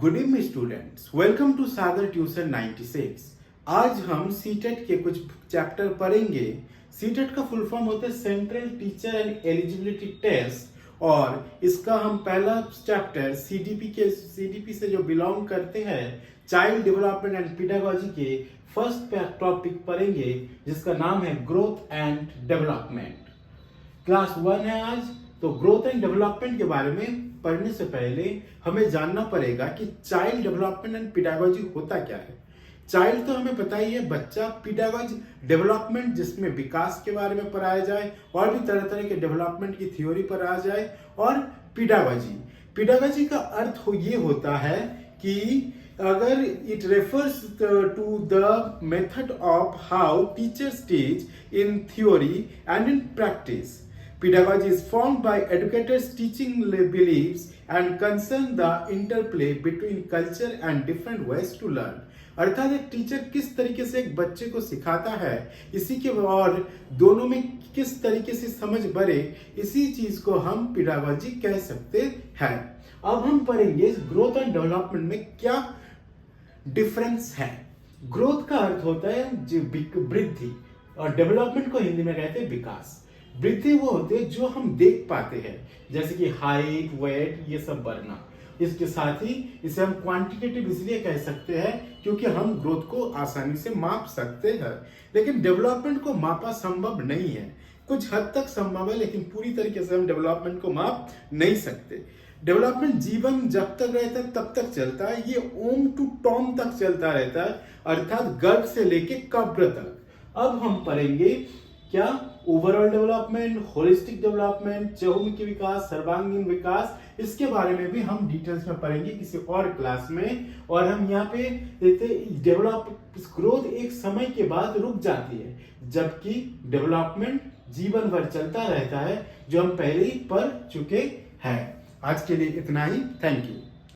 Good evening students, welcome to Sagar tuition 96। आज हम CTET के कुछ चैप्टर पढ़ेंगे। सीटेट का फुल फॉर्म होता है central teacher and eligibility test और इसका हम पहला चैप्टर सीडीपी से जो बिलोंग करते हैं चाइल्ड डेवलपमेंट एंड पेडागोजी के फर्स्ट टॉपिक पढ़ेंगे जिसका नाम है ग्रोथ एंड डेवलपमेंट। क्लास 1 है आज, तो ग्रोथ एंड डेवलपमेंट के बारे में पढ़ने से पहले हमें जानना पड़ेगा कि चाइल्ड डेवलपमेंट एंड पेडागोजी होता क्या है। चाइल्ड तो हमें पता ही है बच्चा, पेडागोजी डेवलपमेंट जिसमें विकास के बारे में पढ़ाया जाए और भी तरह तरह के डेवलपमेंट की थ्योरी पढ़ाया जाए। और पेडागोजी का अर्थ ये होता है कि अगर it refers to the method of how teachers teach in theory and in practice. Pedagogy is formed by educators teaching beliefs and concern the interplay between culture and different ways to learn। अर्थात एक teacher किस तरीके से एक बच्चे को सिखाता है, इसी के और दोनों में किस तरीके से समझ बढ़े, इसी चीज को हम पेडागोजी कह सकते हैं। अब हम पढ़ेंगे ग्रोथ एंड डेवलपमेंट में क्या डिफरेंस है। ग्रोथ का अर्थ होता है वृद्धि और डेवलपमेंट को हिंदी में कहते हैं विकास। वृद्धि वो होती है जो हम देख पाते हैं, जैसे कि हाइट, वेट, ये सब बढ़ना। इसके साथ ही इसे हम क्वांटिटेटिव इसलिए कह सकते हैं क्योंकि हम ग्रोथ को आसानी से माप सकते हैं। लेकिन डेवलपमेंट को मापा संभव नहीं है, कुछ हद तक संभव है लेकिन पूरी तरीके से हम डेवलपमेंट को माप नहीं सकते। डेवलपमेंट जीवन जब तक रहता है तब तक चलता है, ये ओम टू टॉम तक चलता रहता है, अर्थात गर्भ से लेके कब्र तक। अब हम पढ़ेंगे क्या ओवरऑल डेवलपमेंट, होलिस्टिक डेवलपमेंट, चहुमुखी विकास, सर्वांगीण विकास, इसके बारे में भी हम डिटेल्स में पढ़ेंगे किसी और क्लास में। और हम यहाँ पे ग्रोथ एक समय के बाद रुक जाती है जबकि डेवलपमेंट जीवन भर चलता रहता है, जो हम पहले ही पढ़ चुके हैं। आज के लिए इतना ही, थैंक यू।